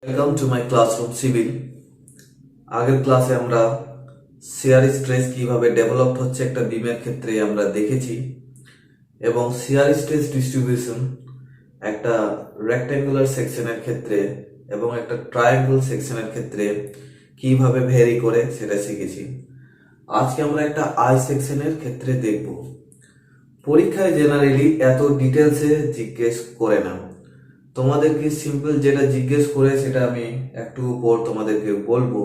Welcome to my classroom civil. আগের ক্লাসে আমরা শিয়ার স্ট্রেস কিভাবে ডেভেলপ হচ্ছে একটা বিমের ক্ষেত্রে আমরা দেখেছি, এবং শিয়ার স্ট্রেস ডিস্ট্রিবিউশন একটা রেক্ট্যাঙ্গুলার সেকশনের ক্ষেত্রে এবং একটা ট্রায়াঙ্গেল সেকশনের ক্ষেত্রে কিভাবে ভ্যারি করে সেটা শিখেছি। আজকে আমরা একটা আই সেকশনের ক্ষেত্রে দেখব। পরীক্ষায় জেনারেলি এত ডিটেলসে জিজ্ঞেস করে না, তোমাদেরকে সিম্পল যেটা জিজ্ঞেস করে সেটা আমি একটু পর তোমাদেরকে বলবো।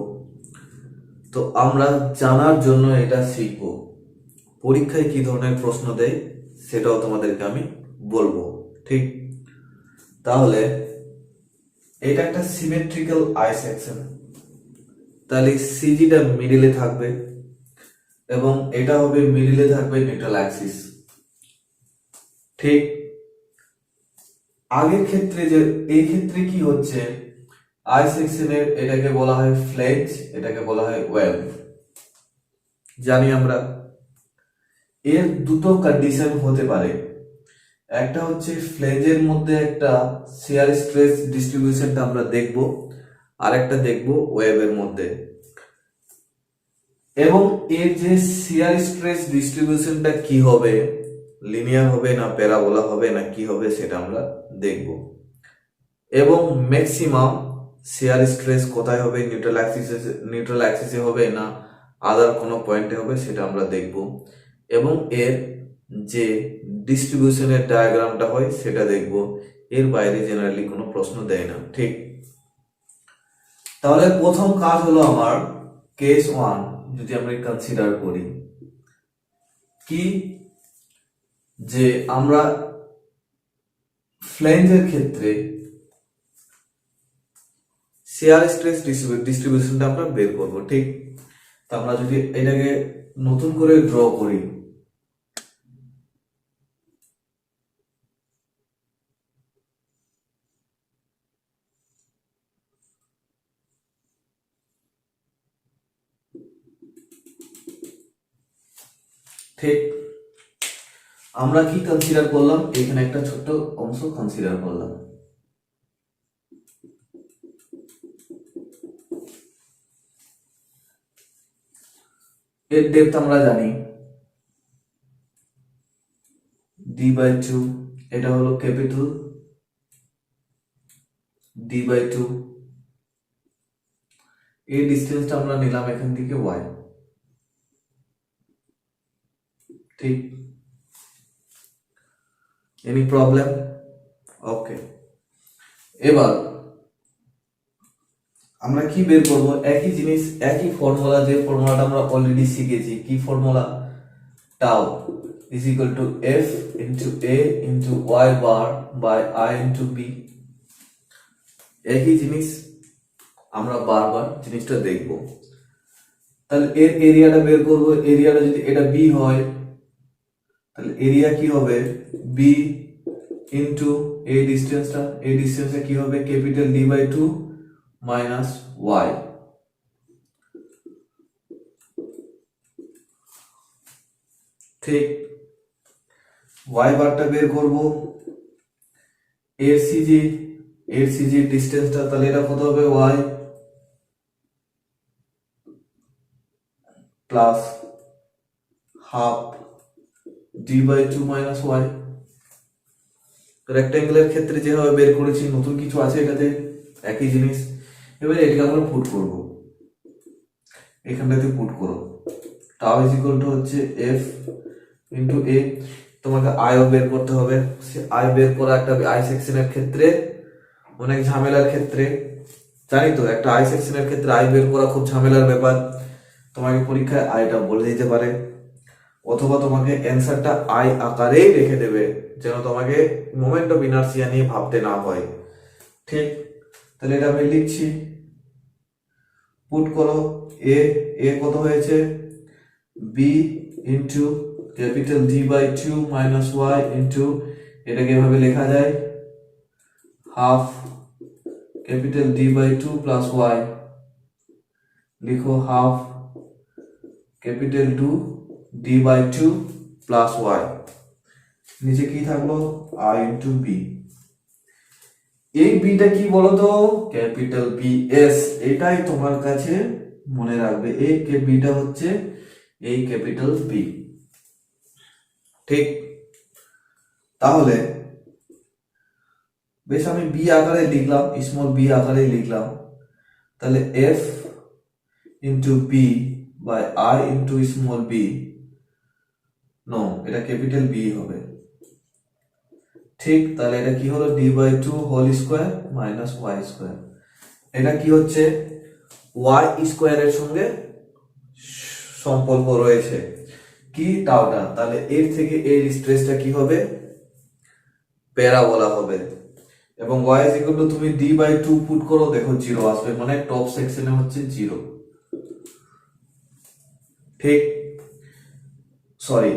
তো আমরা জানার জন্য এটা শিখব, পরীক্ষায় কি ধরনের প্রশ্ন দেয় সেটাও তোমাদেরকে আমি বলবো। ঠিক, তাহলে এটা একটা সিমেট্রিক্যাল আই সেকশন, তাহলে সিজিটা মিডিলে থাকবে এবং এটা হবে মিডিলে থাকবে নিউট্রাল অ্যাক্সিস। ঠিক, আগের ক্ষেত্রে যে এই ক্ষেত্রে কি হচ্ছে, আই সেকশনের এটাকে বলা হয় ফ্লেঞ্জ, এটাকে বলা হয় ওয়েভ। জানি আমরা এর দুটো কন্ডিশন হতে পারে, একটা হচ্ছে ফ্লেঞ্জের মধ্যে একটা শিয়ার স্ট্রেস ডিস্ট্রিবিউশনটা আমরা দেখব, আর একটা দেখব ওয়েভের মধ্যে। এবং এর যে শিয়ার স্ট্রেস ডিস্ট্রিবিউশনটা কি হবে, লিনিয়ার হবে না প্যারাবোলা হবে না কি হবে সেটা আমরা দেখব। এবং ম্যাক্সিমাম শিয়ার স্ট্রেস কোথায় হবে, নিউট্রাল অ্যাক্সিসে হবে না আদার কোনো পয়েন্টে হবে সেটা আমরা দেখব। এবং এর যে ডিস্ট্রিবিউশনের ডায়াগ্রামটা হয় সেটা দেখব। এর বাইরে জেনারেলি কোনো প্রশ্ন দেয় না। ঠিক, তাহলে প্রথম কাজ হলো আমার কেস 1 যদি আমরা কনসিডার করি, কি যে আমরা ফ্লেঞ্জের ক্ষেত্রে শিয়ার স্ট্রেস ডিস্ট্রিবিউশনটা আমরা বের করব। ঠিক, তা আমরা যদি এটাকে নতুন করে ড্র করি, ঠিক আমরা কি কনসিডার করলাম, এখানে একটা ছোট্ট অংশ কনসিডার করলাম। এর ডেপথ আমরা জানি d/2, এটা হলো ক্যাপিটাল d/2। এই ডিসটেন্সটা আমরা নিলাম এখান থেকে y। ঠিক, এনি প্রবলেম? ওকে, এবার আমরা কি বের করব, একই জিনিস একই ফর্মুলা, যে ফর্মুলাটা আমরা অলরেডি শিখেছি। কি formula? Tau is equal to F into A into Y bar by I into b. একই জিনিস আমরা বারবার জিনিসটা দেখব। তাহলে এর এরিয়াটা বের করব। এরিয়াটা যদি এটা বি হয় তাহলে এরিয়া কি হবে, বি ইন্টু এই ডিস্টেন্সটা কি হবে, ক্যাপিটাল d/2 মাইনাস ওয়াই। ঠিক, ওয়াই বারটা বের করব। এর সিজি ডিস্টেন্সটা, তাহলে এটা কত হবে, y plus half d/2 minus y. Rectangular ক্ষেত্রে যেভাবে বের করেছি, নতুন কিছু আছে এটাতে? একই জিনিস। এবারে এটাকে আমরা পুট করব, এখানটাতে পুট করো। টাউ ইজ ইকুয়াল টু হচ্ছে এফ ইন্টু এ। তোমাকে আইও বের করতে হবে। আই বের করা একটা আই সেকশনের ক্ষেত্রে অনেক ঝামেলার ক্ষেত্রে, জানি তো, একটা আই সেকশনের ক্ষেত্রে আই বের করা খুব ঝামেলার ব্যাপার। তোমাকে পরীক্ষায় আইটা বলে দিতে পারে, অথবা তোমাকে অ্যান্সারটা আই আকারেই রেখে দেবে, যেন তোমাকে মোমেন্ট অফ ইনার্সিয়া নিয়ে ভাবতে না হয়। ঠিক, তাহলে এটা আমি লিখছি, পুট করো। এ কত হয়েছে, B into capital d/2 minus Y into, এটাকে এভাবে লেখা যায় half capital d/2 plus Y. লিখো half capital 2 d/2 plus Y. নিচে কি থাকলো, i ইন্টু বি। এই বিটা কি বলতো, ক্যাপিটাল বি এস, এটাই তোমার কাছে মনে রাখবে। এই বিটা হচ্ছে এই ক্যাপিটাল বি, ঠিক? তাহলে বেশ, আমি বি আকারে লিখলাম, স্মল বি আকারে লিখলাম। তাহলে f into b by I into small b, no, এটা ক্যাপিটাল বি হবে, ঠিক? তাহলে এটা কি হলো, d by two whole square minus y square. এটা কি হচ্ছে, ওয়াই স্কোয়ারের সঙ্গে সম্পর্ক রয়েছে কি, টাউটা। তাহলে এর থেকে এর স্ট্রেসটা কি হবে, প্যারাবোলা হবে। এবং y ইজ ইকুয়াল টু, তুমি d বাই 2 পুট করো, দেখো 0 আসবে, মানে টপ সেকশনে হচ্ছে 0, ঠিক? সরি,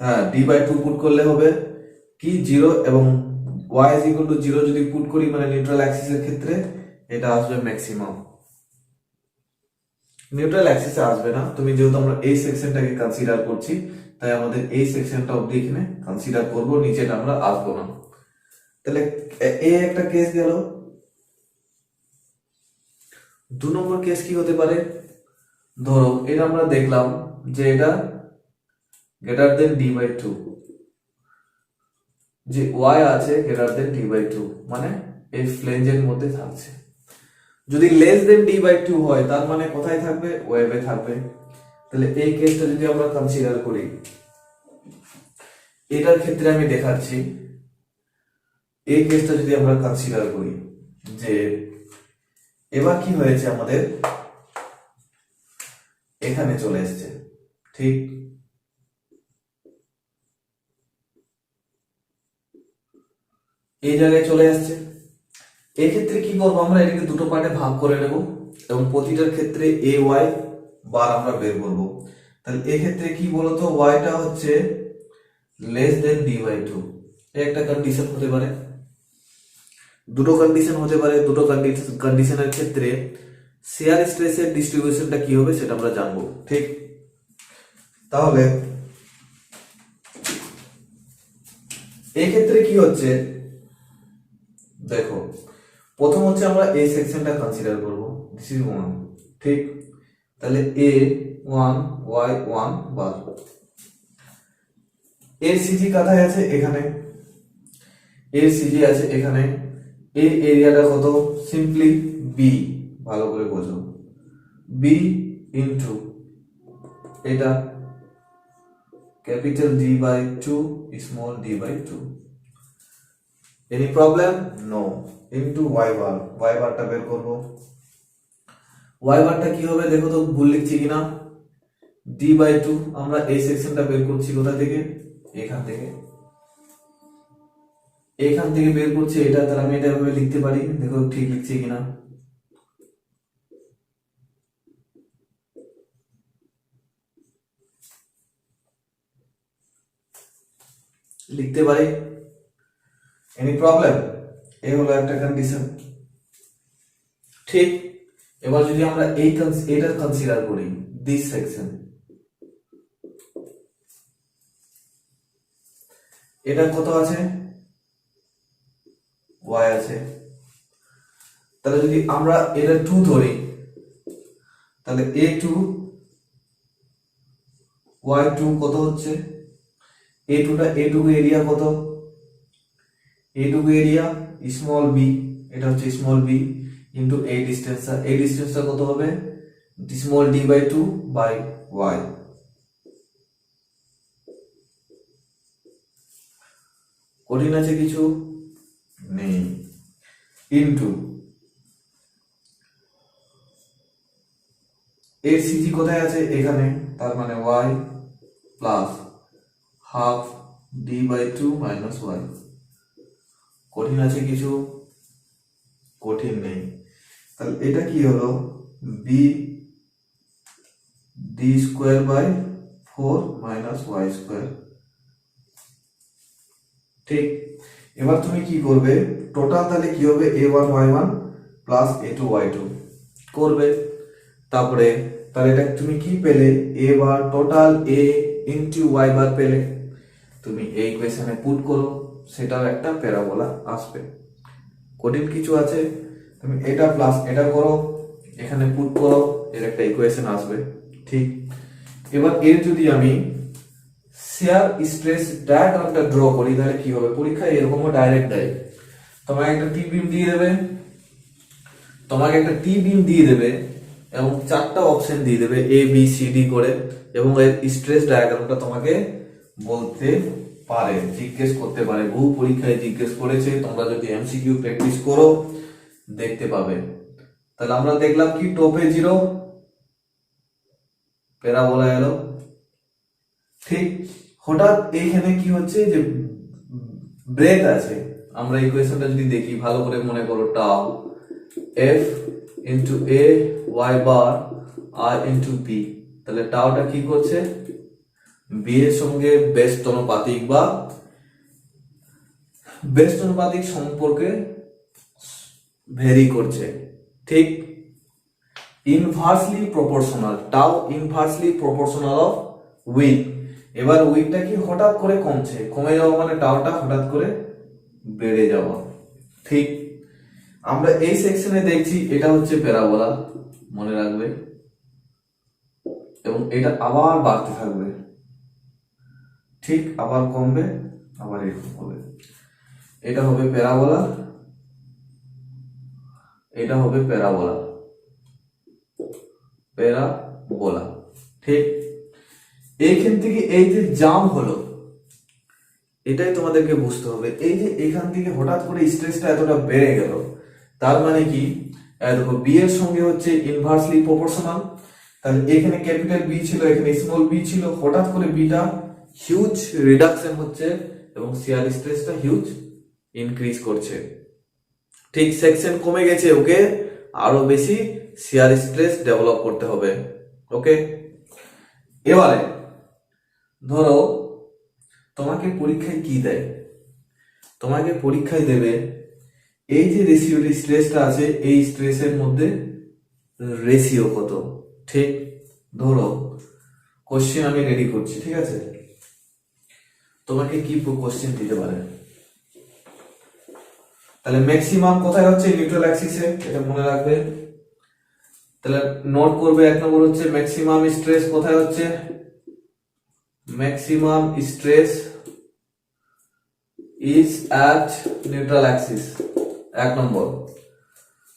হ্যাঁ, d বাই 2 পুট করলে হবে কি 0, এবং y ইজ ইকুয়াল টু 0 যদি পুট করি, মানে নিউট্রাল অ্যাক্সিসের ক্ষেত্রে এটা আসবে ম্যাক্সিমাম। নিউট্রাল অ্যাক্সিসে আসবে না, তুমি যেহেতু আমরা এই সেকশনটাকে কনসিডার করছি, তাই আমাদের এই সেকশনটা অবধি এখানে কনসিডার করব, নিচেটা আমরা আসবো না। তাহলে এই একটা কেস গেল। 2 নম্বর কেস কি হতে পারে, ধরো এটা আমরা দেখলাম যে এটা গ্রেটার দেন ডি বাই 2, যে y আছে গ্রেটার দেন ডি বাই 2, মানে এই ফ্লেঞ্জের মধ্যে থাকছে। যদি লেস দেন ডি বাই 2 হয়, তার মানে কোথায় থাকবে, ওয়েবে থাকবে। তাহলে এই কেসটা যদি আমরা কনসিডার করি, এটার ক্ষেত্রে আমি দেখাচ্ছি, এই কেসটা যদি আমরা কনসিডার করি, যে এবার কি হয়েছে, আমাদের এখানে চলে এসছে, ঠিক? এই জায়গায় চলে আসছে। এই ক্ষেত্রে কি করবো, আমরা এটাকে দুটো পার্টে ভাগ করে নেব, এবং প্রতিটার ক্ষেত্রে এ ওয়াই বার আমরা বের করবো। তাহলে এক্ষেত্রে কি বলতো, ওয়াইটা হচ্ছে লেস দেন ডি বাই 2, একটা কন্ডিশন হতে পারে, দুটো কন্ডিশন হতে পারে। দুটো কন্ডিশনের ক্ষেত্রে শেয়ার স্ট্রেসের ডিস্ট্রিবিউশনটা কি হবে সেটা আমরা জানবো, ঠিক? তাহলে এই ক্ষেত্রে কি হচ্ছে, দেখো, প্রথম হচ্ছে আমরা এই সেকশনটা কনসিডার করব, দিস ইজ 1, ঠিক? তাহলে a 1 y 1 বার, এর সিজি কোথায় আছে, এখানে। এর সিজি আছে এখানে। এই এরিয়াটা কত, সিম্পলি বি, ভালো করে বোঝো, বি ইনটু এটা capital D by 2 small d by 2। Any problem, no, into y bar, y বারটা বের করব। ওয়াই বারটা কি হবে, দেখো তো ভুল লিখছি কিনা, ডি বাই 2, আমরা এই সেকশনটা বের করছি কোথা থেকে, এখান থেকে, এখান থেকে বের করছি এটা। তাহলে আমি এটা এভাবে লিখতে পারি, দেখো ঠিক লিখছি কিনা, লিখতে পারি। এনি প্রবলেম, এই হলো একটা কন্ডিশন, ঠিক? এবার যদি আমরা এটা কনসিডার করি, দিস সেকশন, এটা কত আছে, y আছে। তাহলে যদি আমরা এটা 2 ধরি, তাহলে a2 y2 কত হচ্ছে, a2টা, a2 এরিয়া কত, a2 এরিয়া স্মল b, এটা হচ্ছে স্মল b ইনটু এই ডিসটেন্সটা কত হবে, small d by 2 by y। কঠিন আছে কিছু নেই, ইনটু এর সিজি কোথায় আছে, এখানে, তার মানে y plus half d by 2 minus y। কঠিন আছে কিছু, কঠিন নেই। তাহলে এটা কি হলো, b d square by 4 minus y square, ঠিক? এবার তুমি কি করবে, টোটাল তাহলে কি হবে, a1 y1 plus a2 y2 করবে। তারপরে তাহলে এটা তুমি কি পেলে, a bar total a into y বার পেলে, তুমি এই ইকুয়েশনে পুট করো, সেটাও একটা প্যারাবোলা আসবে। কঠিন কিছু আছে, তুমি এটা প্লাস এটা করো, এখানে পুট করো, এর একটা ইকুয়েশন আসবে। ঠিক, এবার এর যদি আমি শেয়ার স্ট্রেস ডায়াগ্রামটা ড্র করি তাহলে কি হবে, পরীক্ষায় এরকমও ডাইরেক্ট দেয়, তোমাকে একটা টি বিম দিয়ে দেবে, এবং চারটা অপশন দিয়ে দেবে এ বি সি ডি করে, এবং এর স্ট্রেস ডায়াগ্রামটা তোমাকে বলতে পারে, জিজ্ঞেস করতে পারে, বহু পরীক্ষায় জিজ্ঞেস করেছে, তোমরা যদি এমসিকিউ প্র্যাকটিস করো দেখতে পাবে। তাহলে আমরা দেখলাম কি টপে জিরো, প্যারাবোলা এলো। ঠিক, হঠাৎ এইখানে কি হচ্ছে যে ব্রেথ আছে, আমরা ইকুয়েশনটা যদি দেখি ভালো করে মনে করো, tau F into A y bar R into B, তাহলে টাউটা কি করছে, বি এর সঙ্গে ব্যস্তনুপাতিক সম্পর্কে ভেরি করছে। ঠিক, inversely proportional, tau inversely proportional of with. এবার উইথটা কি হঠাৎ করে কমছে, কমে যাওয়া মানে টাউটা হঠাৎ করে বেড়ে যাওয়া। ঠিক, আমরা এই সেকশনে দেখছি এটা হচ্ছে প্যারাবোলা, মনে রাখবে, এবং এটা আবার বাড়তে থাকবে। ঠিক, আবার কমবে, আবার এরকম হবে, এটা হবে প্যারাবোলা, এটা হবে প্যারাবোলা। ঠিক, এইখান থেকে এই যে জাম হলো, এটাই তোমাদেরকে বুঝতে হবে। এই যে এখান থেকে হঠাৎ করে স্ট্রেসটা এতটা বেড়ে গেল, তার মানে কি, দেখো বি এর সঙ্গে হচ্ছে ইনভার্সলি প্রপোর্শনাল, তাহলে এখানে ক্যাপিটাল বি ছিল, এখানে স্মল বি ছিল, হঠাৎ করে বিটা হিউজ রিডাকশন হচ্ছে এবং শিয়ার স্ট্রেসটা হিউজ ইনক্রিজ করছে। ঠিক, সেকশন কমে গেছে, ওকে আরো বেশি শিয়ার স্ট্রেস ডেভেলপ করতে হবে। ওকে, এবারে ধরো তোমাকে পরীক্ষায় কি দেয়, তোমাকে পরীক্ষায় দেবে এই যে রেশিও স্ট্রেসটা আছে, এই স্ট্রেসের মধ্যে রেশিও কত। ঠিক, ধরো কোশ্চেন আমি রেডি করছি, ঠিক আছে, তোমাকে কি কোশ্চেন দিতে পারে, তাহলে ম্যাক্সিমাম কোথায় হচ্ছে, নিউট্রাল অ্যাক্সিসে, এটা মনে রাখবে। তাহলে নোট করবে, এক নম্বর হচ্ছে ম্যাক্সিমাম স্ট্রেস কোথায় হচ্ছে, maximum stress is at neutral axis, এক নম্বর।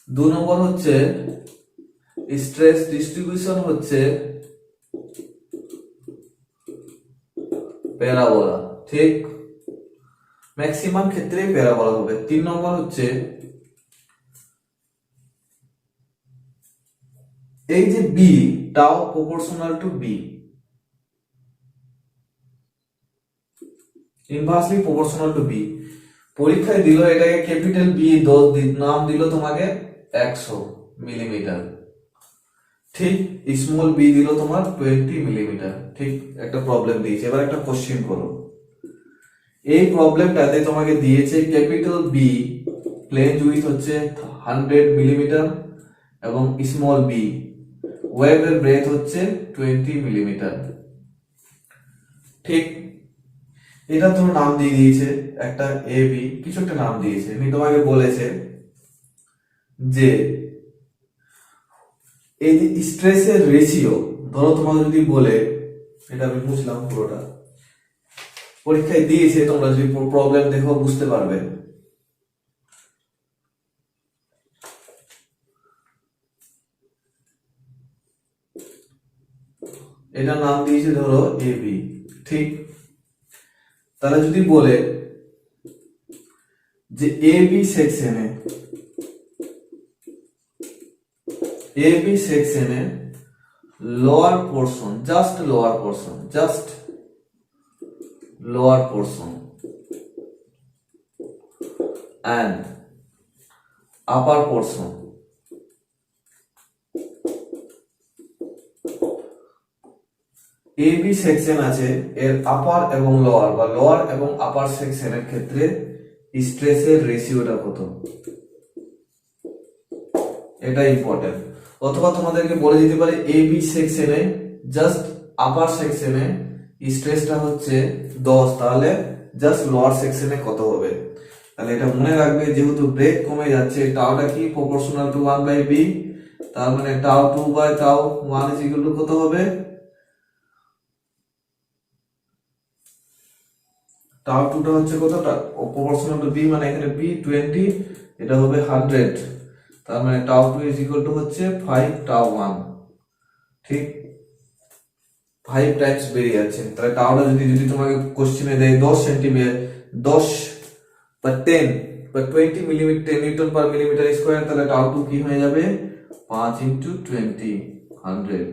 দু নম্বর হচ্ছে স্ট্রেস ডিস্ট্রিবিউশন হচ্ছে প্যারাবোলা। ঠিক, ম্যাক্সিমাম ক্ষেত্রে প্যারাবোলা হবে। তিন নম্বর হচ্ছে এই যে b, tau proportional to b, inversely proportional to b, পরীক্ষায় দিল এটাকে ক্যাপিটাল বি, নাম দিল তোমাকে 100 মিলিমিটার। ঠিক, স্মল বি দিল তোমার 20 মিলিমিটার। ঠিক, একটা প্রবলেম দিয়েছে, এবার একটা কোশ্চেন করো। এই প্রবলেমটাতে তোমাকে দিয়েছে ক্যাপিটাল বি প্লেন উইথ হচ্ছে 100 মিলিমিটার এবং স্মল বি ওয়েভের ব্রেথ হচ্ছে 20 মিলিমিটার। ঠিক, এটা তোমার নাম দিয়ে দিয়েছে একটা এ বি, কিছু একটা নাম দিয়েছে, আমি তোমাকে বলেছে যে এই যে স্ট্রেসের রেশিও, ধরো তোমাকে যদি বলে, এটা আমি বুঝলাম পুরোটা, পরীক্ষায় দিয়েছে, তোমরা যদি প্রবলেম দেখো বুঝতে পারবে। এটা নাম দিয়েছে ধরো এ বি। ঠিক, তাহলে যদি বলে যে এ বি সেকশনে lower portion, just lower portion and upper portion AB section আছে, এর আপার এবং লোয়ার বা লোয়ার এবং আপার সেকশনের ক্ষেত্রে স্ট্রেসের রেশিওটা কত, এটা ইম্পর্টেন্ট। অথবা তোমাদেরকে বলে দিতে পারে AB সেকশনে জাস্ট আপার সেকশনে স্ট্রেসটা হচ্ছে 10, তাহলে জাস্ট লোয়ার সেকশনে কত হবে। তাহলে এটা মনে রাখবে, যেহেতু ব্রেক কমে যাচ্ছে, টাউটা কি প্রপোর্শনাল টু 1/b, তার মানে টাউ 2/টাউ 1 ইজ ইকুয়াল টু কত হবে, টাউ 2টা হচ্ছে কতটা প্রপোর্শনাল টু b, মানে এখানে b 20, এটা হবে 100, তার মানে টাউ 2 ইজ ইকুয়াল টু হচ্ছে 5 টাউ 1। ঠিক 5 টাইমস বেড়ে যাচ্ছে। তাহলে টাউটা যদি যদি তোমাকে কোশ্চেনে দেয় 10 সেন্টিমিটার, 10 বা 10 বা 20 মিলিমিটার নিউটন পার মিলিমিটার স্কয়ার, তাহলে টাউ 2 কি হয়ে যাবে, 5 ইনটু 20 100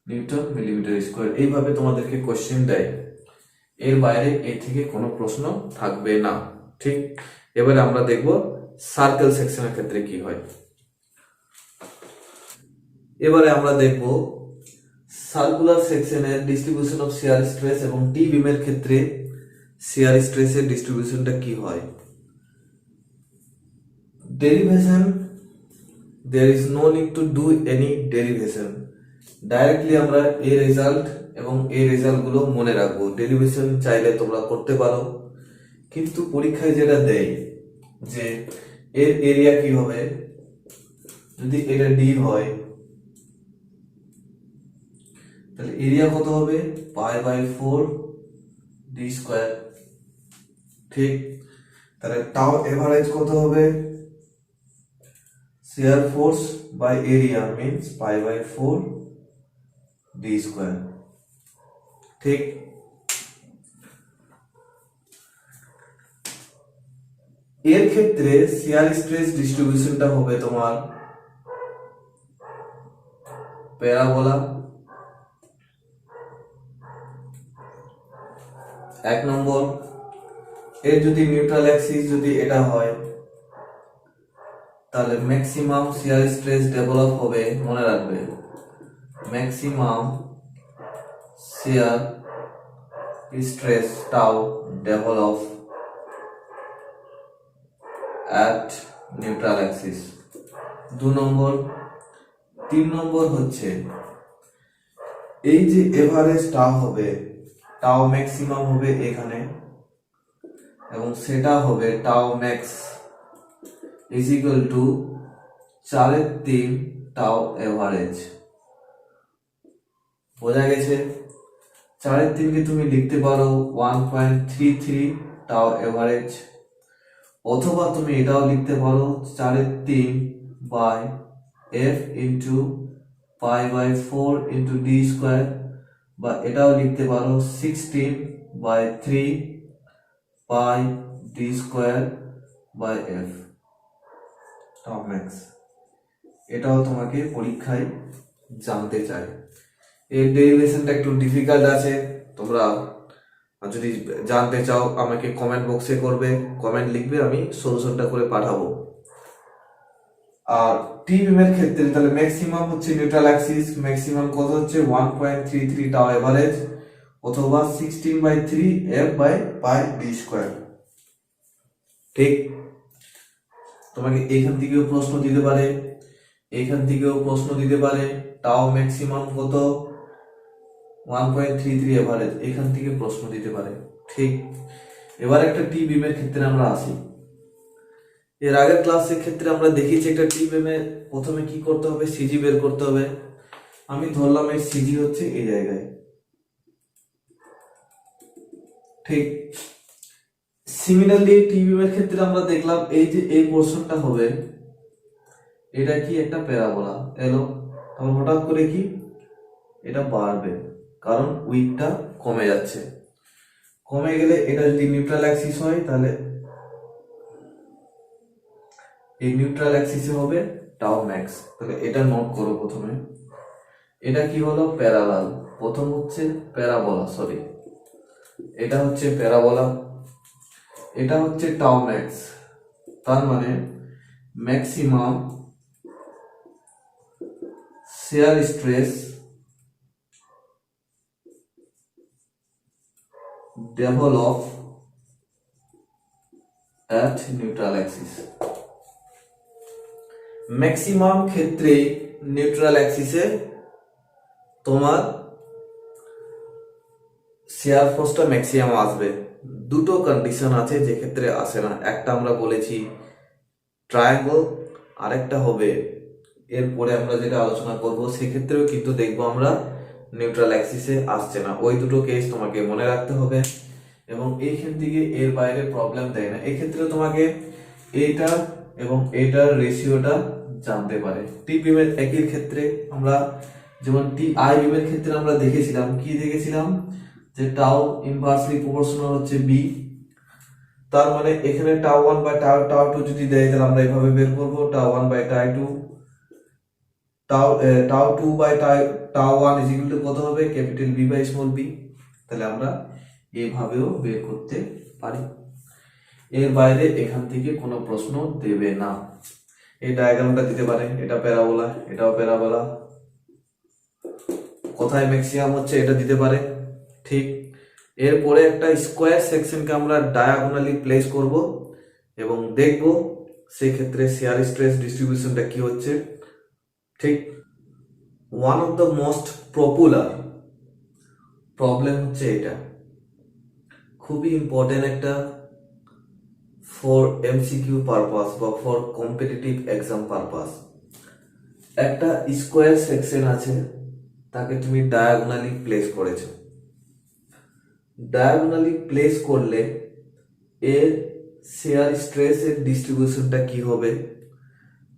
নিউটন মিলিমিটার স্কয়ার। এইভাবে তোমাদেরকে কোশ্চেন দেয়, এর বাইরে এর থেকে কোনো প্রশ্ন থাকবে না। ঠিক, এবারে আমরা দেখব সার্কেল সেকশনের ক্ষেত্রে কি হয়। এবারে আমরা দেখব সার্কুলার সেকশনের ডিস্ট্রিবিউশন অফ শিয়ার স্ট্রেস এবং টি বিমের ক্ষেত্রে শিয়ার স্ট্রেসের ডিস্ট্রিবিউশনটা কি হয়। Derivation, there is no need to do any derivation, directly আমরা এই রেজাল্ট এবং এই রেজাল্ট গুলো মনে রাখবো। ডেরিভেশন চাইলে তোমরা করতে পারো, কিন্তু পরীক্ষায় যেটা দেয় যে এর এরিয়া কি হবে, যদি এটা ডি হয় তাহলে এরিয়া কত হবে, π/4 ডি স্কয়ার। ঠিক, তাহলে টাউ এভারেজ কত হবে, shear force by area means π/4 D square. ঠিক, এর ক্ষেত্রে শিয়ার স্ট্রেস ডিস্ট্রিবিউশনটা হবে তোমার প্যারাবোলা। এক নম্বর, এর যদি নিউট্রাল অ্যাক্সিস যদি এটা হয়, তাহলে ম্যাক্সিমাম শিয়ার স্ট্রেস ডেভেলপ হবে, মনে রাখবে maximum shear stress tau develop at neutral Axis. 2 নম্বর। 3 নম্বর হচ্ছে এই যে এভারেজ টাউ হবে, টাউ ম্যাক্সিমাম হবে এখানে, এবং সেটা হবে tau max is equal two 4/3 tau average. বোঝা গেছে? 4/3 কে তুমি লিখতে পারো 1.33 টাউ এভারেজ, অথবা তুমি এটাও লিখতে পারো 4/3 by f into π/4 into D square, বা এটাও লিখতে পারো 16/3 pi D square by F tau max. এটাও তোমাকে পরীক্ষায় জানতে চাই। এর ডেরিভেশনটা একটু ডিফিকাল্ট আছে, তোমরা যদি জানতে চাও আমাকে কমেন্ট বক্সে করবে, কমেন্ট লিখবে, আমি সলিউশনটা করে পাঠাবো। আর টি বিমের ক্ষেত্রে তাহলে ম্যাক্সিমাম হচ্ছে নিউট্রাল অ্যাক্সিস, ম্যাক্সিমাম কত হচ্ছে 1.33 টাউ এভারেজ, অথবা 16/3 f by pi d square. ঠিক, তোমাকে এখান থেকেও প্রশ্ন দিতে পারে, এখান থেকেও প্রশ্ন দিতে পারে, টাও ম্যাক্সিমাম কত 1.33 এভারেজ, এখান থেকে প্রশ্ন দিতে পারে। ঠিক, এবার একটা টি বিমের ক্ষেত্রে আমরা আসি। এর আগের ক্লাসের ক্ষেত্রে আমরা দেখিয়েছি একটা টি বিমে প্রথমে কি করতে হবে, সিজি বের করতে হবে। আমি ধরলাম এই সিজি হচ্ছে এই জায়গায়। ঠিক, সিমিলারলি টি বিমের ক্ষেত্রে আমরা দেখলাম এই যে এই পোরশনটা হবে, এটা কি একটা প্যারাবোলা এলো, তখন হঠাৎ করে কি এটা বাড়বে, কারণ উইকটা কমে যাচ্ছে। কমে গেলে এটা যদি নিউট্রাল অ্যাক্সিস হয়, তাহলে এই নিউট্রাল অ্যাক্সিসে হবে টাউ ম্যাক্স। তাহলে এটা নোট করো প্রথমে, এটা কি হলো প্যারালাল, প্রথম হচ্ছে প্যারাবোলা, সরি এটা হচ্ছে প্যারাবোলা, এটা হচ্ছে টাউ ম্যাক্স, তার মানে maximum shear stress develop at neutral Axis. Maximum ক্ষেত্রে নিউট্রাল অ্যাক্সিসে তোমার শিয়ার ফোর্সটা ম্যাক্সিমাম আসবে, দুটো কন্ডিশন আছে যে ক্ষেত্রে আসে না। একটা আমরা বলেছি ট্রায়াঙ্গল, আরেকটা হবে এরপরে আমরা যেটা আলোচনা করব সেক্ষেত্রেও কিন্তু দেখবো আমরা নিউট্রাল অ্যাক্সিসে আসছে না। ওই দুটো কেস তোমাকে মনে রাখতে হবে এবং এইখান থেকে এর বাইরে প্রবলেম দেয় না। এক্ষেত্রে তোমাকে এইটা এবং এটার রেশিওটা জানতে পারে। টি বিমের একই ক্ষেত্রে আমরা যেমন টি আই বিমের ক্ষেত্রে আমরা দেখেছিলাম যে টাউ ইনভার্সলি প্রপোর্শনাল হচ্ছে বি। তার মানে এখানে tau one by tau two যদি দেয় তাহলে আমরা এইভাবে বের করবো tau one by tau two by tau one is equal to কত হবে capital B by small b. তাহলে আমরা এইভাবেও বের করতে পারি। এর বাইরে এখান থেকে কোনো প্রশ্ন দেবে না। এই ডায়াগ্রামটা দিতে পারে, এটা প্যারাবোলা, এটাও প্যারাবোলা, কোথায় ম্যাক্সিমাম হচ্ছে এটা দিতে পারে। ঠিক, এরপরে একটা স্কোয়ার সেকশনকে আমরা ডায়াগোনালি প্লেস করব এবং দেখব সেই ক্ষেত্রে শিয়ার স্ট্রেস ডিস্ট্রিবিউশনটা কি হচ্ছে। ঠিক, one of the most popular problem হচ্ছে এটা, খুবই ইম্পর্টেন্ট একটা ফর এমসিকিউ পারপাস বা ফর কম্পিটিটিভ এক্সাম পারপাস। একটা স্কোয়ার সেকশন আছে, তাকে তুমি ডায়াগোনালি প্লেস করেছো। ডায়াগোনালি প্লেস করলে এর শেয়ার স্ট্রেসের ডিস্ট্রিবিউশনটা কি হবে,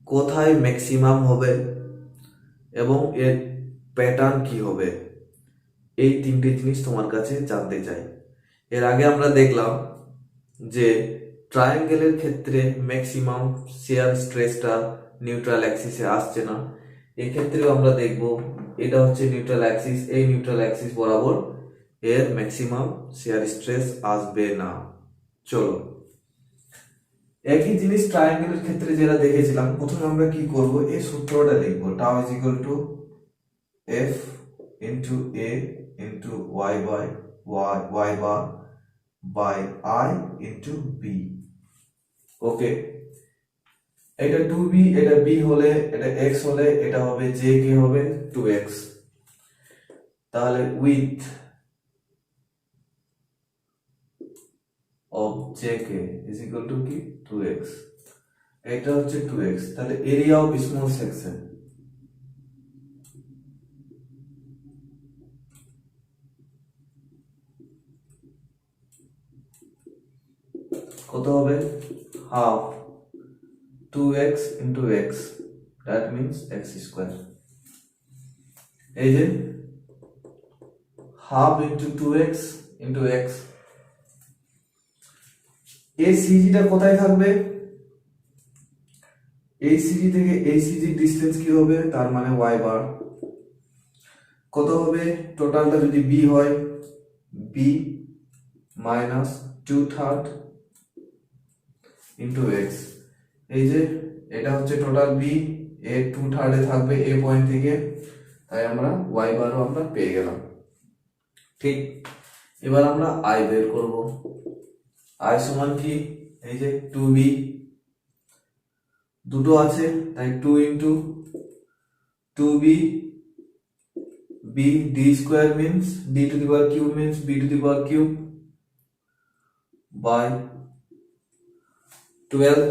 কোথায় ম্যাক্সিমাম হবে এবং এর প্যাটার্ন কি হবে, এই তিনটে জিনিস তোমার কাছে জানতে চাই। এর আগে আমরা দেখলাম যে ট্রায়াঙ্গেলের ক্ষেত্রে ম্যাক্সিমাম শেয়ার স্ট্রেসটা নিউট্রাল অ্যাক্সিসে আসছে না। এক্ষেত্রেও আমরা দেখব এটা হচ্ছে নিউট্রাল অ্যাক্সিস, এই নিউট্রাল অ্যাক্সিস বরাবর এর ম্যাক্সিমাম শেয়ার স্ট্রেস আসবে না। চলো, একই জিনিস ট্রায়াঙ্গেলের ক্ষেত্রে যেটা দেখেছিলাম, প্রথমে আমরা কি করব, এই সূত্রটা লিখবো tau is equal to F into A into Y bar by I into B. Okay, এটা 2b, এটা b হলে, এটা x হলে, এটা হবে j কে হবে 2x। তাহলে with of jk is equal two কি 2x, এটা হচ্ছে 2x। তাহলে এরিয়া অফ স্মল সেকশন কত হবে, half 2x into x, that means x square। এই যে half into 2x into x, এই সিজিটা কোথায় থাকবে, এই সিজি থেকে এই সিজির ডিসটেন্স কি হবে, তার মানে y বার কত হবে, টোটালটা যদি b হয় b মাইনাস 2/3 into x। এই যে এটা হচ্ছে টোটাল b, এ 2/3 এ থাকবে a পয়েন্ট থেকে, তাই আমরা y বারও আমরা পেয়ে গেলাম। ঠিক, এবার আমরা i বের করব। i সমান কি, এই যে 2b, দুটো আছে তাই 2 into 2b, b d square means d to the power cube means b to the power cube by 12।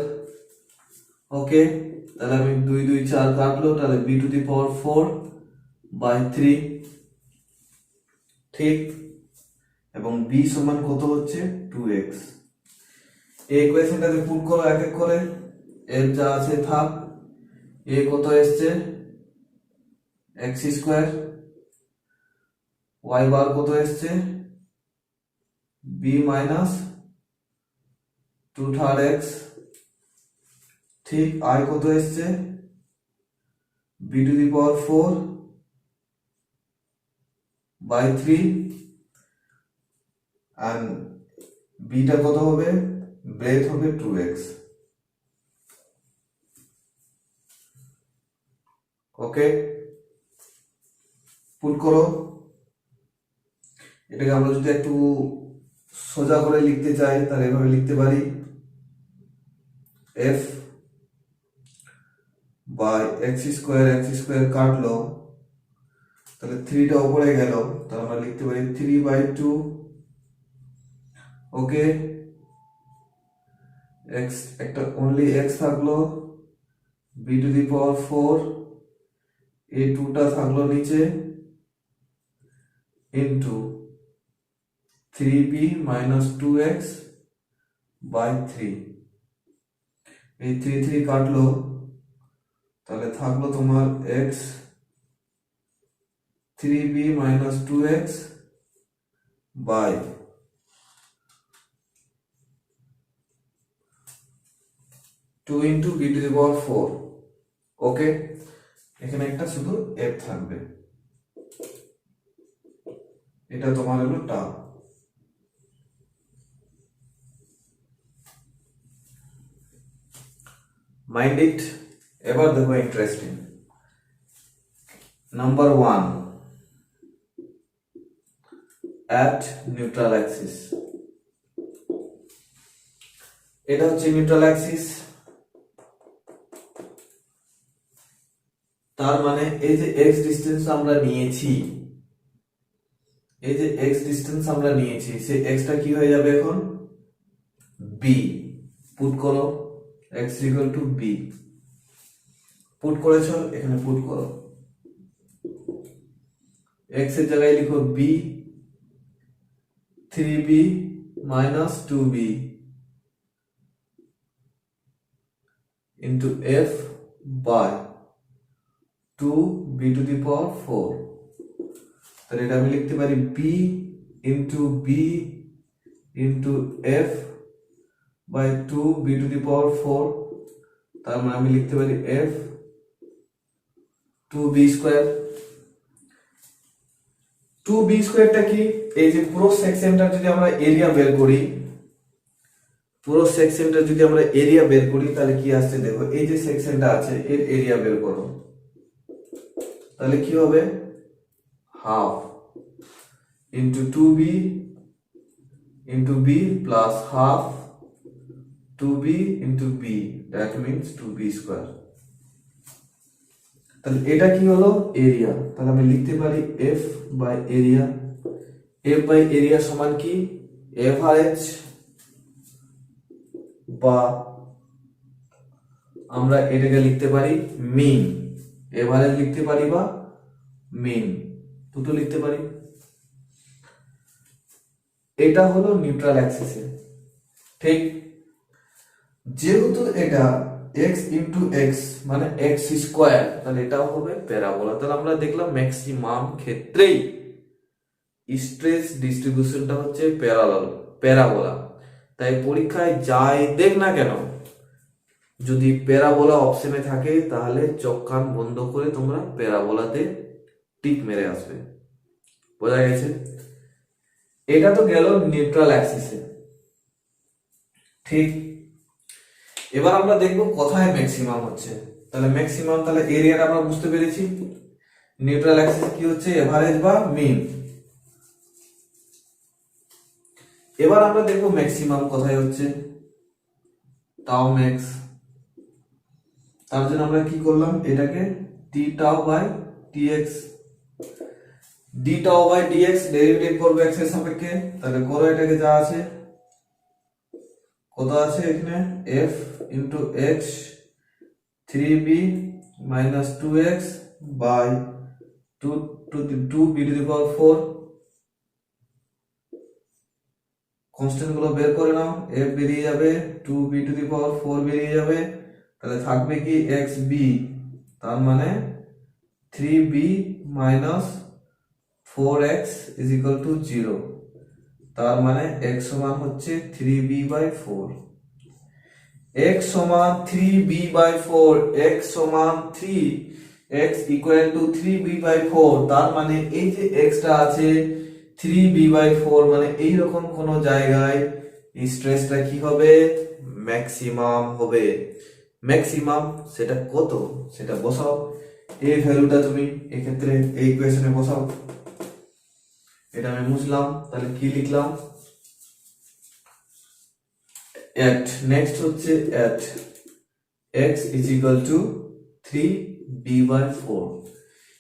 ওকে, তাহলে আমি 2 2 4 কাটলো, তাহলে b to the power 4 by 3। ঠিক, এবং b সমান কত হচ্ছে 2x। এই ইকুয়েশনটাতে পুট করো এক এক করে, এর যা আছে থাক। a কত এসছে x স্কয়ার, y বার কত এসছে b মাইনাস 2/3 x। ঠিক, i কত এসছে b to the power 4 by 3 and b টা কত হবে, ব্রেথ হবে 2x। ওকে, পুট করো। এটাকে আমরা যদি একটু সোজা করে লিখতে চাই তাহলে এভাবে লিখতে পারি, f বাই এক্স স্কোয়ার কাটলো, তাহলে 3টা উপরে গেল, তাহলে আমরা লিখতে পারি 3/2 ওকে, x একটা অনলি x থাকলো, b টু দি পাওয়ার 4, এই 2টা থাকলো নিচে, into 3b minus 2x by 3। এই 3 কাটলো, তাহলে থাকলো তোমার x 3b minus 2x by 2 into b to the power 4। Okay, এখানে একটা শুধু f থাকবে, এটা তোমার হলো টার্ম। Mind it. এবার দেখো interesting. Number 1, at neutral Axis. এটা হচ্ছে নিউট্রাল অ্যাক্সিস, তার মানে এই যে x ডিসটেন্স আমরা নিয়েছি, এই যে x ডিসটেন্স আমরা নিয়েছি, সেই x টা কি হয়ে যাবে এখন b। পুট করো x equal to b, put করেছো, এখানে পুট করো, x এর জায়গায় লিখো b 3b minus 2b into f by 2b to the power 4। তাহলে এটা আমি লিখতে পারি b into b into f by 2b to the power 4। তার মানে আমি লিখতে পারি f 2b স্কয়ার। 2b স্কয়ারটা কি? এই যে পুরো সেকশনটা যদি আমরা এরিয়া বের করি, পুরো সেকশনটা যদি আমরা এরিয়া বের করি, তাহলে কি আসছে দেখো, এই যে সেকশনটা আছে এর এরিয়া বের করো, তাহলে কি হবে half into 2b into b plus half 2b into b, that means 2b square. তাহলে এটা কি হলো এরিয়া, তাহলে আমি লিখতে পারি f by area. f by area সমান কি এভারেজ, বা আমরা এটাকে লিখতে পারি মিন। এভারেজ লিখতে পারি বা মিন, দুটো লিখতে পারি। এটা হলো নিউট্রাল অ্যাক্সিসে, ঠিক। যেহেতু এটা x ইন্টু x মানে x স্কয়ার, তাহলে এটাও হবে প্যারাবোলা। তাহলে আমরা দেখলাম ম্যাক্সিমাম ক্ষেত্রেই স্ট্রেস ডিস্ট্রিবিউশনটা হচ্ছে প্যারাবোলা। তাই পরীক্ষায় যাই দেখ না কেন, যদি প্যারাবোলা অপশনে থাকে, তাহলে চোখ কান বন্ধ করে তোমরা প্যারাবোলাতে টিক মেরে আসবে। বোঝা গেছে? এটা তো গেল নিউট্রাল অ্যাক্সিসে, ঠিক। এবার আমরা দেখব কোথায় ম্যাক্সিমাম হচ্ছে। তাহলে ম্যাক্সিমাম, তাহলে এরিয়াটা আমরা বুঝতে পেরেছি। নিউট্রাল অ্যাক্সিস কি হচ্ছে এভারেজ বা মিন। এবার আমরা দেখব ম্যাক্সিমাম কোথায় হচ্ছে, টাউ ম্যাক্স। তার জন্য আমরা কি করলাম, এটাকে T tau by TX, D tau by DX derivative করব x এর সাপেক্ষে। তাহলে করো, এটাকে যা আছে কত আছে এখানে f into x 3b minus 2x by 2b to the power 4। Constant গুলো বের করে নাও, f বেরিয়ে যাবে, 2b টু দি পাওয়ার 4 বেরিয়ে যাবে, তাহলে থাকবে কি xb, তার মানে 3b minus 4x is equal two 0। তার মানে x সমান হচ্ছে 3b বাই 4। x সমান 3b বাই 4, x সমান 3, x equal to 3b by 4। তার মানে এই যে x টা আছে 3b বাই 4, মানে এই রকম কোন জায়গায় স্ট্রেসটা কি হবে ম্যাক্সিমাম হবে। ম্যাক্সিমাম সেটা কত সেটা বসাও, এই ভ্যালুটা তুমি এক্ষেত্রে এই ইকুয়েশনে বসাও। এটা আমি মুছলাম, তাহলে কি লিখলাম, at next হচ্ছে at x is equal to 3b by 4।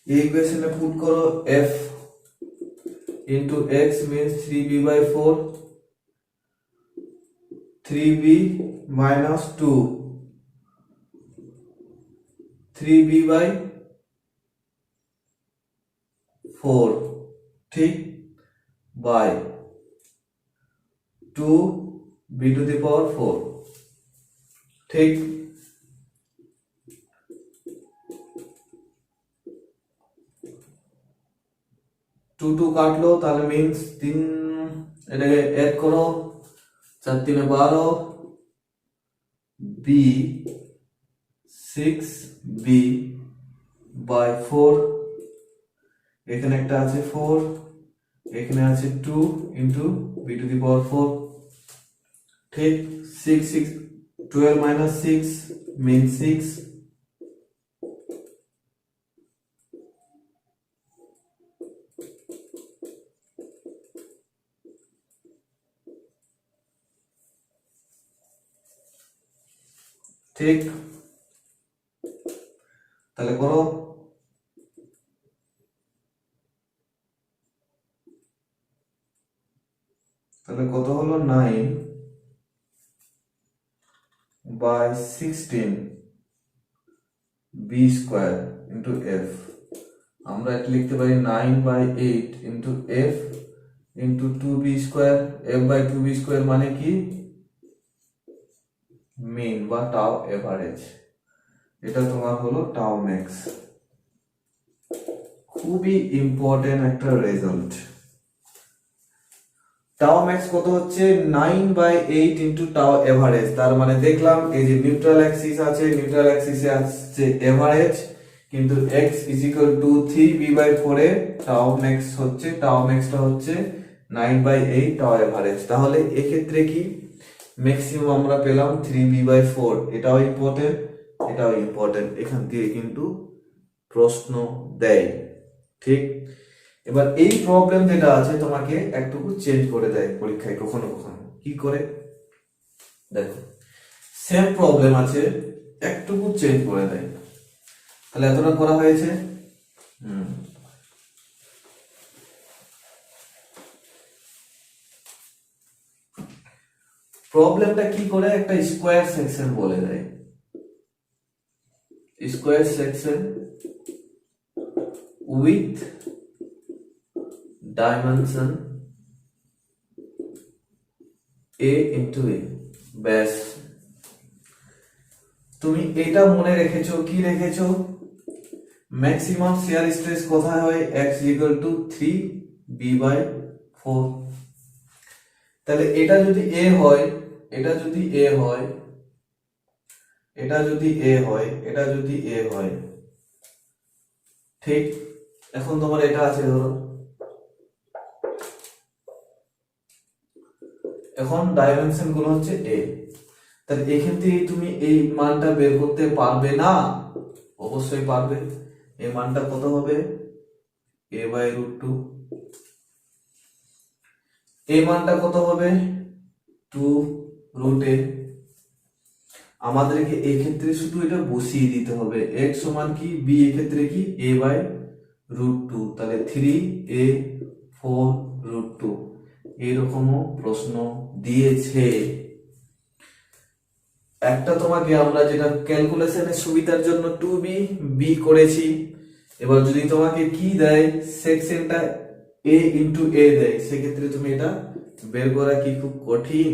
এই ইকুয়েশনে পুট করো, f into x means 3b by 4 3b minus 2 3b by 4 ঠিক by 2b to the power 4 ঠিক। টু টু কাটলো তাহলে মিন্স 3 এটাকে এড করো 4 3 12 b 6b by 4 এখানে একটা আছে 4 এখানে আছে 2 into b to the power 4 ঠিক। 6 6 12 minus 6 means 6 ঠিক। তাহলে করো তাহলে কত হলো 9 by 16 b square into f আমরা এটা লিখতে পারি 9 by 8 into f into 2b square f by 2b square মানে কি মিন বা টাও এভারেজ এটা তোমার হলো টাও ম্যাক্স খুবই ইম্পর্টেন্ট একটা রেজাল্ট টাও ম্যাক্স কত হচ্ছে 9 by 8 into টাও এভারেজ তার মানে দেখলাম এই যে নিউট্রাল অ্যাক্সিস আছে নিউট্রাল অ্যাক্সিসে আছে এভারেজ কিন্তু x is equal to 3b by 4 এ টাও ম্যাক্সটা হচ্ছে 9 by 8 টাও এভারেজ তাহলে এক্ষেত্রে কি ম্যাক্সিমাম আমরা পেলাম 3b by 4 এটাও ইম্পর্টেন্ট এখান থেকে কিন্তু প্রশ্ন দেয় ঠিক। এবার এই প্রবলেম যেটা আছে তোমাকে একটুকু চেঞ্জ করে দেয় পরীক্ষায় কখনো কখনো কি করে দেখো সেম প্রবলেম আছে একটুকু চেঞ্জ করে দেয় তাহলে এতটা করা হয়েছে প্রবলেমটা কি করে একটা স্কোয়ার সেকশন বলে দেয় square section with dimension a into a ব্যাস তুমি এটা মনে রেখেছো কি রেখেছো ম্যাক্সিমাম শিয়ার স্ট্রেস কোথায় হয় x equal to 3b by 4 তাহলে এটা যদি a হয় এটা যদি a হয় ঠিক এখন তোমার এটা আছে ধরো এখন ডাইমেনশন গুলো হচ্ছে a তাহলে এখান থেকে তুমি এই মানটা বের করতে পারবে না অবশ্যই পারবে এই মানটা কত হবে a by √2 এই মানটা কত হবে 2 √a আমাদেরকে এই ক্ষেত্রে শুধু এটা বসিয়ে দিতে হবে x সমান কি b এই ক্ষেত্রে কি a by √2 তাহলে 3a 4 √2 এরকমও প্রশ্ন দিয়েছে একটা তোমাকে আমরা যেটা ক্যালকুলেশনের সুবিধার জন্য 2b b করেছি এবার যদি তোমাকে কি দেয় সেকশনটা a into a দেয় সেক্ষেত্রে তুমি এটা বের করা কি খুব কঠিন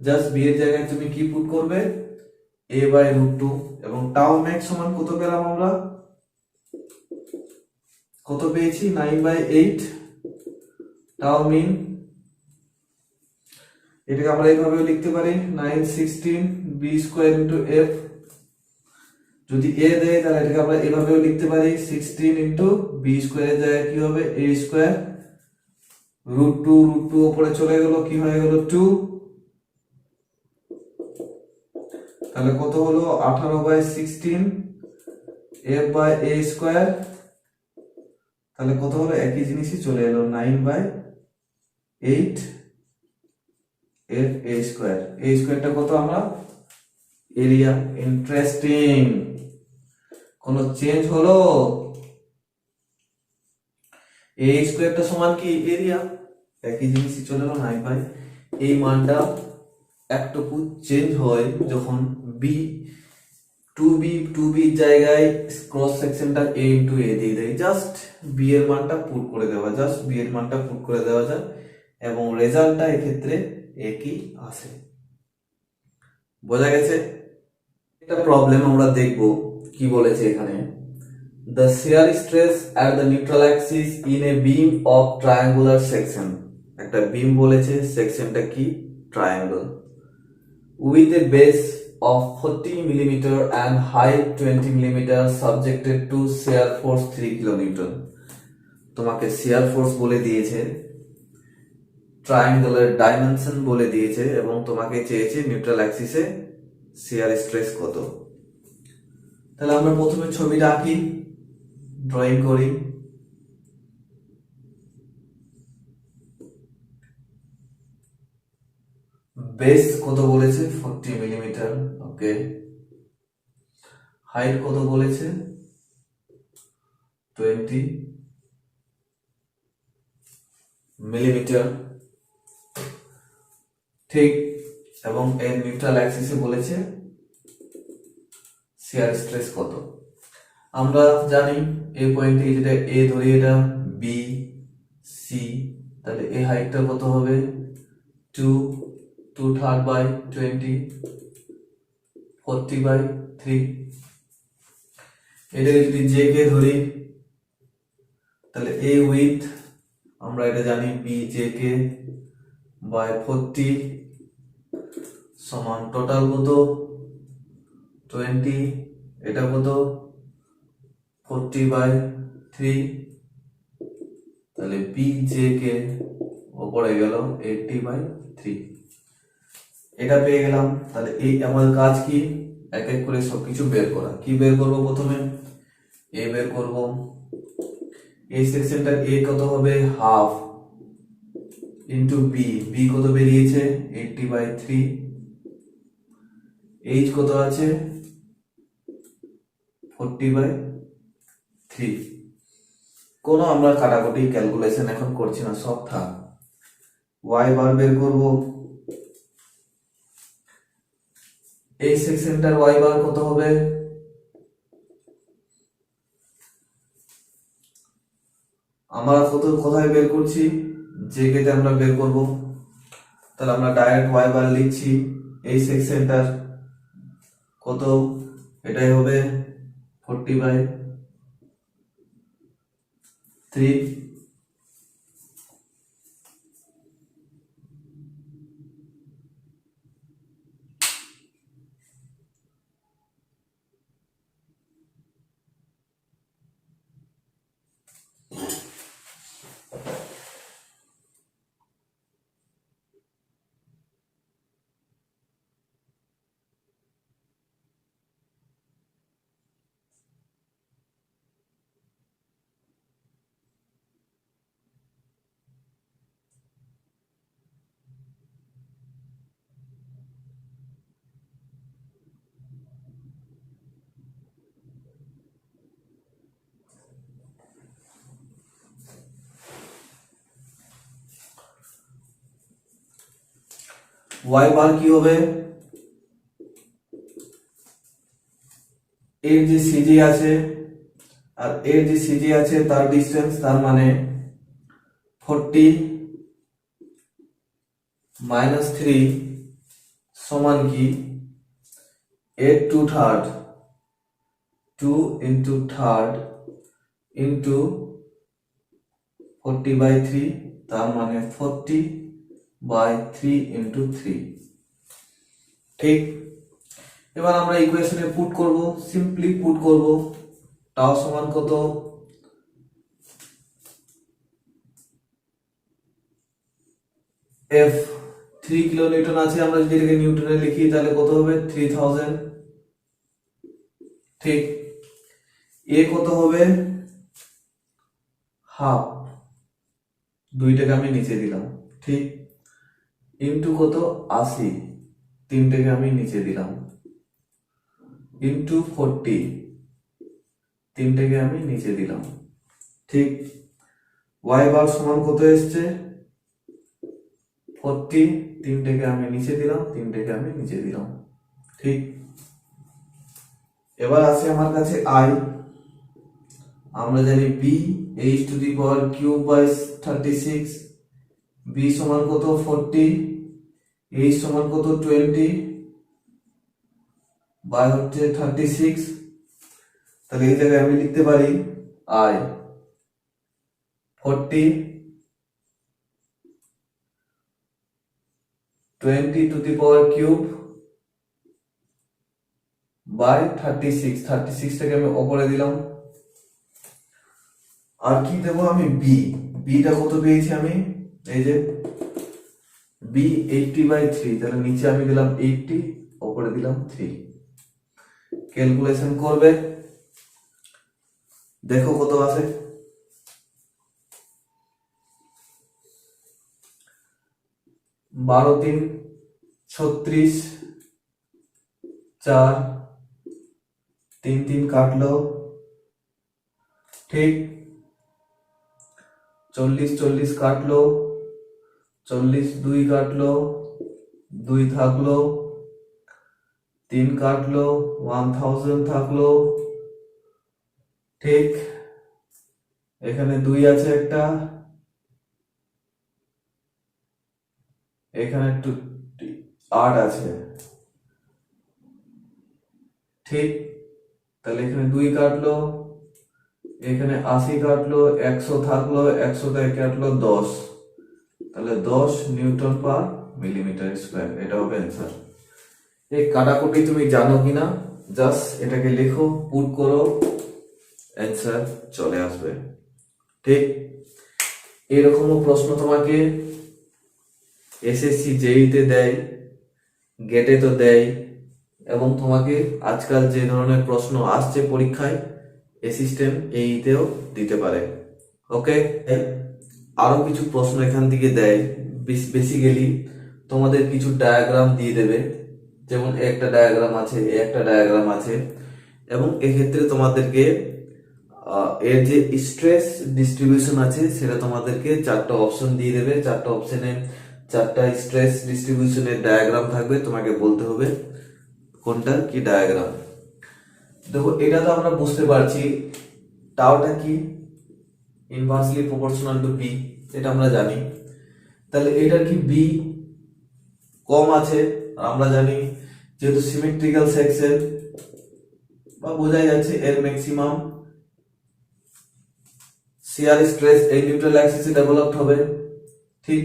জাস্ট b এর জায়গায় তুমি কি পুট করবে a by √2 এবং টাও ম্যাক্স সমান কত পেলাম আমরা কত পেয়েছি 9 by 8 টাও মিন এটাকে আমরা এইভাবে লিখতে পারি 9 16 b স্কয়ার into f যদি a দেয় তাহলে এটাকে আমরা এইভাবেও লিখতে পারি 16 into b স্কয়ারের জায়গায় কি হবে a স্কয়ার √2 উপরে চলে গেল কি হয়ে গেল 2 তাহলে কত হলো 18 by 16 f by a square তাহলে কত হলো একই জিনিসই চলে এলো 9 by 8 f a square a স্কয়ারটা কত আমরা এরিয়া ইন্টারেস্টিং কোন চেঞ্জ হলো a স্কয়ারটা সমান কি এরিয়া একই জিনিসই চলে এলো 9 by এই মানটা একটুকু চেঞ্জ হয় যখন বি টু বি জায়গায় ক্রস সেকশনটা এ ইন্টু এ দিয়ে দেয়, জাস্ট বি এর মানটা পুট করে দেওয়া, যায় এবং রেজাল্টটা এক্ষেত্রে একই আসে। বোঝা গেছে? একটা প্রবলেম আমরা দেখব কি বলেছে এখানে, the shear stress at the neutral axis in a beam of triangular section, একটা বিম বলেছে, সেকশনটা কি triangle, with a base of 40 mm and height 20 mm subjected to shear force 3 kN। তোমাকে shear force বলে দিয়েছে, ট্রায়াঙ্গলের ডাইমেনশন বলে দিয়েছে এবং তোমাকে চেয়েছে নিউট্রাল অ্যাক্সিসে shear স্ট্রেস কত। তাহলে আমরা প্রথমে ছবিটা আঁকি, ড্রয়িং করি। বেস কত বলেছে 40 মিলিমিটার, ওকে। হাইট কত বলেছে 20 মিলিমিটার, ঠিক। এবং এর নিউট্রাল অ্যাক্সিসে বলেছে শিয়ার স্ট্রেস কত। আমরা জানি এই পয়েন্টে যেটা এ ধরি, এটা বি সি, তাহলে এই হাইটটা কত হবে 2/3 বাই 20, 40/3। এটাকে যদি জে কে ধরি তাহলে এই উইথ আমরা এটা জানি বি জে কে বাই 40 সমান টোটাল কত 20, এটা কত 40/3, তাহলে বি জে কে উপরে গেল 80/3। এটা পেয়ে গেলাম। তাহলে এই আমাদের কাজ কি, এক এক করে সবকিছু বের করা। কি বের করব, প্রথমে এ বের করব। এই সেকশনটা এ কত হবে হাফ ইন্টু বি, বি কত বেরিয়েছে 80/3, এইচ কত আছে 40/3। কোনো আমরা কাটাকুটি ক্যালকুলেশন এখন করছি না, সব থাক। ওয়াই বার বের করব, এই সেকশনটার ওয়াই বার কত হবে আমরা কোথায় বের করছি, জে কে তে আমরা বের করব। তাহলে আমরা ডাইরেক্ট ওয়াই বার লিখছি, এই সেকশনটার কত, এটাই হবে 40/3। ওয়াই বার কি হবে, এর যে সিজি আছে আর এর যে সিজি আছে তার ডিসটেন্স, তার মানে 40 - 3 সমান কি 8/3, 2 into 3rd into 40/3, তার মানে 40/3 into 3, ঠিক। এবার আমরা ইকুয়েশনে পুট করব, সিম্পলি পুট করব। টাও সমান কত এফ 3 কিলোনিউটন আছে, আমরা যদি এটাকে নিউটনে লিখি তাহলে কত হবে 3000, ঠিক। এ কত হবে হাফ, দুইটাকে আমি নিচে দিলাম, ঠিক। ইন্টু কত 80, তিনটাকে আমি নিচে দিলাম, ইন্টু 40, তিনটাকে আমি নিচে দিলাম, ঠিক। ওয়াই বার সমান কত এসছে 40, তিনটেকে আমি নিচে দিলাম, তিনটেকে আমি নিচে দিলাম। ঠিক, এবার আছে আমার কাছে আই। আমরা জানি b h to the power cube by 36, b সমান কত 40, এইচ সমান কত 20 বাই হচ্ছে 36। তাহলে এই জায়গায় আমি লিখতে পারি I 40 20 to the power cube by 36, 36টাকে আমি উপরে দিলাম। আর কি দেবো আমি, বি, বিটা কত পেয়েছি আমি, এই যে বি 80/3, তাহলে নিচে আমি দিলাম 80, উপরে দিলাম 3। ক্যালকুলেশন করবে, দেখো কত আছে। 12 3 36, 4 3 3 কাটলো, ঠিক 40 40 কাটলো, 40 2 কাটলো, 2 থাকলো, 3 কাটলো, 1000 থাকলো, ঠিক এখানে 2 আছে একটা, এখানে 8 আছে, ঠিক তাহলে এখানে 2 কাটলো, এখানে 80 কাটলো, 100 থাকলো, 100 থেকে কাটলো 10, তাহলে 10 নিউটন পার মিলিমিটার স্কয়ার, এটা হবে অ্যান্সার। এই কাটাকুটি তুমি জানো কিনা, জাস্ট এটাকে লেখো, পুট করো, অ্যান্সার চলে আসবে। ঠিক এরকমও প্রশ্ন তোমাকে এসএসসি জেইতে দেয়, গেটে তো দেয়, এবং তোমাকে আজকাল যে ধরনের প্রশ্ন আসছে পরীক্ষায় অ্যাসিস্ট্যান্ট এইতেও দিতে পারে। ওকে, আরো কিছু প্রশ্ন এখান থেকে দেয়, বেসিক্যালি তোমাদের কিছু ডায়াগ্রাম দিয়ে দেবে, যেমন একটা ডায়াগ্রাম আছে, একটা ডায়াগ্রাম আছে, এবং এক্ষেত্রে তোমাদেরকে এর যে স্ট্রেস ডিস্ট্রিবিউশন আছে সেটা তোমাদেরকে 4টা অপশন দিয়ে দেবে, 4টা অপশনে 4টা স্ট্রেস ডিস্ট্রিবিউশনের ডায়াগ্রাম থাকবে, তোমাকে বলতে হবে কোনটা কি ডায়াগ্রাম। দেখো এটা তো আমরা বুঝতে পারছি, টাওটা কি, ইনভার্সলি প্রপোর্শনাল টু বি, এটা আমরা জানি। তাহলে এটার কি বি কম আছে, আমরা জানি যেহেতু সিমেট্রিক্যাল সেকশন, বা বোঝাই যাচ্ছে এর ম্যাক্সিমাম শিয়ার স্ট্রেস এই নিউট্রাল অ্যাক্সিসে ডেভেলপড হবে। ঠিক,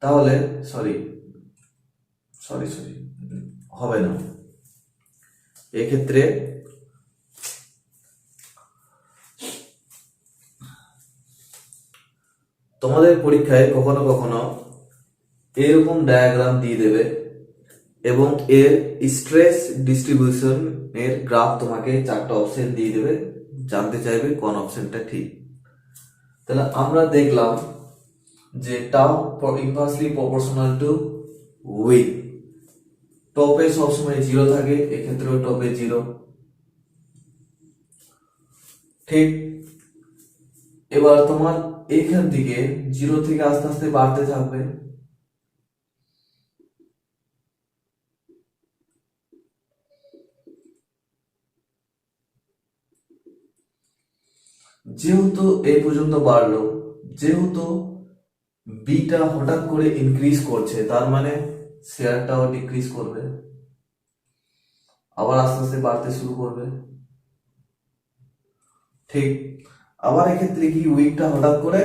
তাহলে সরি হবে না, এক্ষেত্রে তোমাদের পরীক্ষায় কখনো কখনো এরকম ডায়াগ্রাম দিয়ে দেবে এবং এর স্ট্রেস ডিস্ট্রিবিউশন এর গ্রাফ তোমাকে 4টা অপশন দিয়ে দেবে, জানতে চাইবে কোন অপশনটা ঠিক। তাহলে আমরা দেখলাম যে টাও ইনভার্সলি প্রপোর্শনাল টু উইথ, টপে সবসময় 0 থাকে, এক্ষেত্রেও টপে 0। ঠিক, এবার তোমার এইখান থেকে 0 থেকে আস্তে আস্তে বাড়তে থাকবে, যেহেতু এই পর্যন্ত বাড়লো, যেহেতু বিটা হঠাৎ করে ইনক্রিজ করছে, তার মানে শেয়ারটাও ডিক্রিজ করবে, আবার আস্তে আস্তে বাড়তে শুরু করবে। ঠিক, আবার এক্ষেত্রে কি উইকটা হঠাৎ করে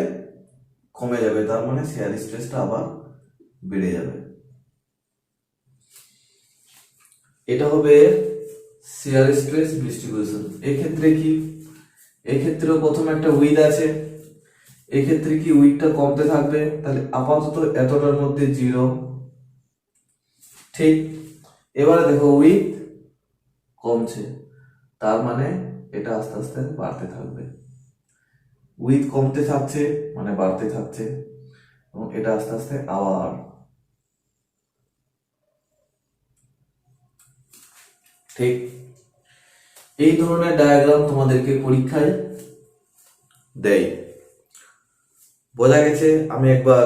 কমে যাবে, তার মানে শেয়ার স্ট্রেসটা আবার বেড়ে যাবে। এটা হবে শেয়ার স্ট্রেস ডিস্ট্রিবিউশন। এক্ষেত্রে কি, এক্ষেত্রেও প্রথমে একটা উইথ আছে, এক্ষেত্রে কি উইথটা কমতে থাকবে, তাহলে আপাতত এতটার মধ্যে 0। ঠিক, এবারে দেখো উইথ কমছে, তার মানে এটা আস্তে আস্তে বাড়তে থাকবে, উইথ কমতে থাকছে মানে বাড়তে থাকছে, এবং এটা আস্তে আস্তে আবার। ঠিক, এই ধরনের ডায়াগ্রাম তোমাদেরকে পরীক্ষায় দেয়। বোঝা গেছে? আমি একবার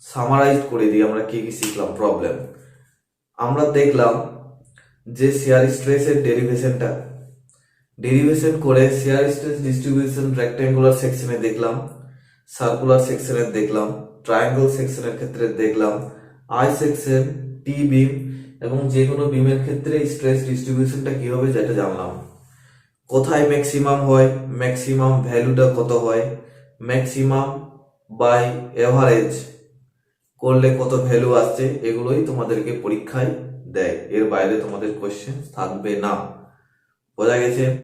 সামারাইজ করে দিই আমরা কি কি শিখলাম প্রবলেম। আমরা দেখলাম যে শেয়ার স্ট্রেসের ডেরিভেশন করে শেয়ার স্ট্রেস ডিস্ট্রিবিউশন রেক্ট্যাঙ্গুলার সেকশনে দেখলাম, সার্কুলার সেকশনে দেখলাম, ট্রায়াঙ্গেল সেকশনের ক্ষেত্রে দেখলাম, আই সেকশন, টি বিম এবং যে কোনো বিমের ক্ষেত্রে স্ট্রেস ডিস্ট্রিবিউশনটা কি হবে যেটা জানলাম। কোথায় ম্যাক্সিমাম হয়, ম্যাক্সিমাম ভ্যালুটা কত হয়, ম্যাক্সিমাম বাই এভারেজ করলে কত ভ্যালু আসছে, এগুলোই তোমাদেরকে পরীক্ষায় দেয়, এর বাইরে তোমাদের কোশ্চেন থাকবে না। বোঝা গেছে?